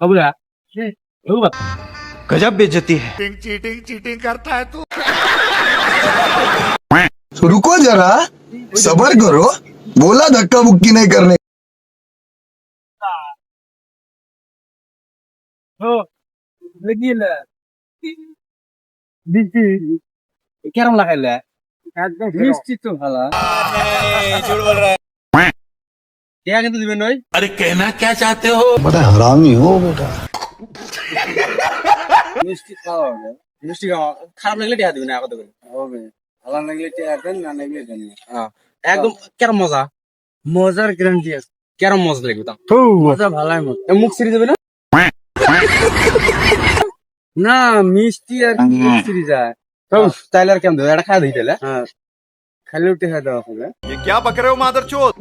बाबूला वो बात गजब बेइज्जती है। चीटिंग चीटिंग करता है तू। रुको जरा, सबर करो, बोला धक्का मुक्की नहीं करने। हो लगील बिस्टी কেরম লাগাইলে একদম মিষ্টি তো ভালো झूठ बोल रहा है। টিয়া কিন্তু দিবেন নই अरे कहना क्या चाहते हो? बड़ा हरामी हो बेटा। মিষ্টি খাওয়া হবে মিষ্টি খাওয়া খারাপ লাগলে টিয়া দিবেন কত করে হবে ভালো লাগলে টিয়া দেন না লাগলে দেন হ্যাঁ একদম কেরম মজা মজার গ্যারান্টি আছে কেরম মজা লাগবে তা মজা ভালোই মজা মুখ সিরি দেবে না না মিষ্টি আর মুখ সিরি যায় তাইলে আর কেমন দেবে এটা খাওয়া দিই তাহলে হ্যাঁ খালি উঠে খাওয়া দেওয়া হবে ये क्या बक रहे हो मादरचोद?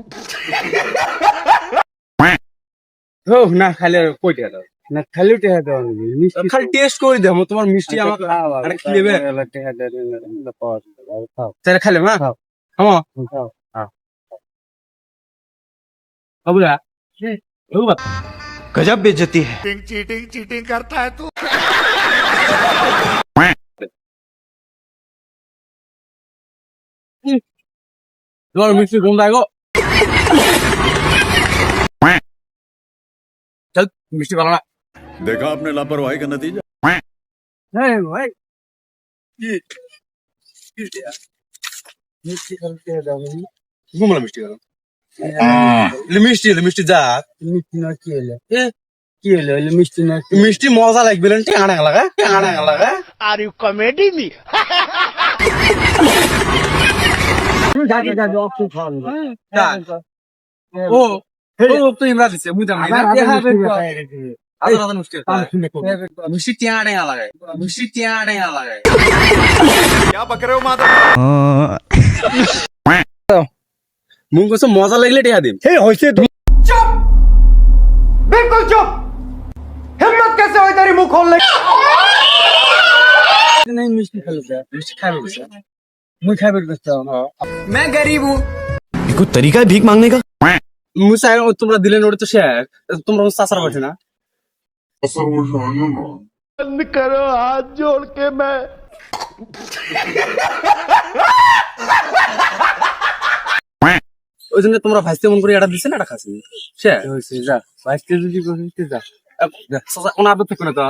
ও না খালি আর কই টাকা দাও না খালি উঠে খাওয়া দেওয়া হবে মিষ্টি খালি টেস্ট করে দেবো তোমার মিষ্টি আমাকে আরে কি নেবে টাকা দেবে খাও তাহলে খালে মা খাও খাও খাও হ্যাঁ বাবুলা ও বাত गजब बेइज्जती है। चीटिंग चीटिंग करता है तू। তোমার মিষ্টি ঘুম দেয় গো চল মিষ্টি ভালো না देखा आपने लापरवाही का नतीजा। হ্যাঁ ভাই মিষ্টি খালতে দাও ঘুমলা মিষ্টি খাও মিষ্টি যা মিষ্টি না কি হলো কি হলো মিষ্টি না মিষ্টি মজা লাগবে না টেঙা লাগা Are you comedy me? ও তো ইমরা দিছে বুঝলাম না মিষ্টি টেঙা লাগায় क्या बक रहे हो मादर? মুখ কইছে মজা লাগলে টেহা দিম हे होइसे तू चुप, बिल्कुल चुप। हिम्मत कैसे हुई तेरी मुंह खोलने की? नहीं मिष्टी खालो मिष्टी खाबे बस मुई खाबे बस मैं गरीब हूं ये कोई तरीका है भीख मांगने का? मुसा তোমরা দিলে নোড়ে তো শেয়ার তোমরা সাসার বসে না बंद करो हाथ जोड़ के मैं। ওই জন্য তোমরা ভাইস্তে মন করে এটা দিছে না এটা খাসি শেয়ার হইছে যা ভাইস্তে যদি কইতে যা সাসা কোন আদত থেকে না তো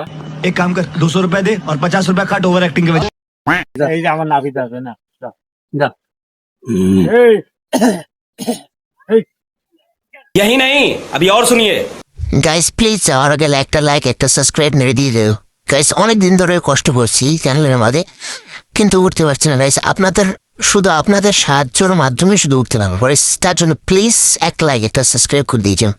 एक काम कर 200 रुपए दे और 50 रुपए काट ओवर एक्टिंग के वजह। এই যে আমার নাভি দাবে না যা এই यही नहीं अभी और सुनिए গাইস প্লিজ যাওয়ার আগে একটা লাইক একটা সাবস্ক্রাইব মেরে দিয়ে দেও গাইস অনেক দিন ধরে কষ্ট করছি চ্যানেলের মধ্যে কিন্তু উঠতে পারছি না গাইস আপনাদের সাহায্যের মাধ্যমে শুধু উঠতে পারবো তার জন্য প্লিজ এক লাইক একটা সাবস্ক্রাইব করে দিয়েছেন